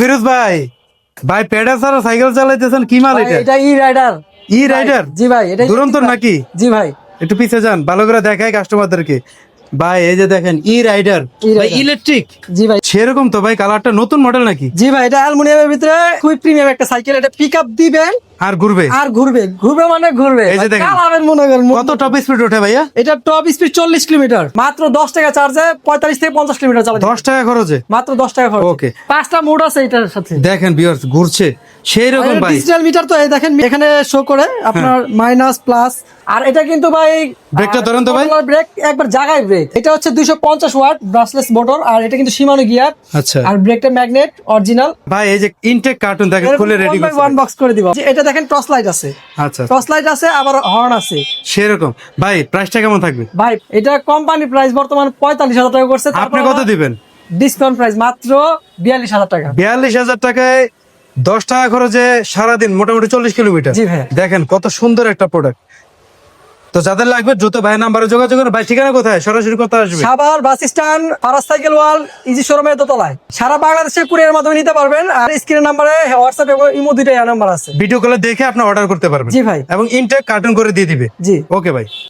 ফিরোজ ভাই, ভাই পেডাল ছাড়া সাইকেল চালাইতেছেন, কি মাল এটা? এটা ই রাইডার। ই রাইডার? জি ভাই, এটা দুরন্তর নাকি? জি ভাই। একটু পিছে যান, ভালো করে দেখাই কাস্টমারদেরকে। ভাই এই যে দেখেন ই রাইডার, ভাই ইলেকট্রিক। জি ভাই, সেরকম তো ভাই, কালারটা নতুন মডেল নাকি? জি ভাই, এটা অ্যালুমিনিয়ামের ভিতরে খুবই প্রিমিয়াম একটা সাইকেল। এটা পিকআপ দিবেন আর ঘুরবে? আর ঘুরবে, ঘুরবে মানে ঘুরবে। এই যে দেখেন, কালারের মনে করেন কত টপ স্পিড ওঠে ভাইয়া? এটা টপ স্পিড 40 কিলোমিটার, মাত্র 10 টাকা চার্জে 45 থেকে 50 কিলোমিটার চালাতে। 10 টাকা খরচে? মাত্র 10 টাকা খরচ। ওকে। 5টা মোড আছে এটার সাথে। দেখেন ভিউয়ার্স, ঘুরছে সেই রকম ভাই। ডিজিটাল মিটার তো এই দেখেন এখানে শো করে আপনার মাইনাস প্লাস। আর এটা কিন্তু ভাই ব্রেকটা ধরেন তো ভাই। ব্রেক একবার জায়গায় ব্রেক। এটা হচ্ছে 250 ওয়াট ব্রাশলেস মোটর, আর এটা কিন্তু সীমানো গিয়ার। আচ্ছা আর ব্রেকটা ম্যাগনেট অরিজিনাল। ভাই, এই যে ইনটেক কার্টুন দেখেন, খুলে রেডি করছে। ওয়ান বক্স করে দিব। এটা দেখেন টর্চ লাইট আছে, আচ্ছা টর্চ লাইট আছে, আবার হর্ন আছে। সেরকম ভাই, প্রাইসটা কেমন থাকবে? ভাই এটা কোম্পানি প্রাইস বর্তমান 45,000 টাকা করছে। আপনি কত দিবেন? ডিসকাউন্ট প্রাইস মাত্র 42,000 টাকা। 42,000 টাকায় 10 টাকা খরচে সারাদিন মোটামুটি 40 কিলোমিটার। জি ভাই। দেখেন কত সুন্দর একটা প্রোডাক্ট। তো যাদের লাগবে দ্রুত ভাই নাম্বারে যোগাযোগ করুন। ভাই ঠিকানা কোথায়? সরাসরি কথা আসবে। Savar bus stand, Faraz cycle wall, easy শোরুমের দোতলায়। সারা বাংলাদেশে কুরিয়ারের মাধ্যমে নিতে পারবেন। আর স্ক্রিনের নাম্বারে হোয়াটসঅ্যাপ এবং ইমো দুইটাই নাম্বার আছে। ভিডিও কলে দেখে আপনি অর্ডার করতে পারবেন। জি ভাই। এবং ইনটেক কার্টুন করে দিয়ে দিবে। জি। ওকে ভাই।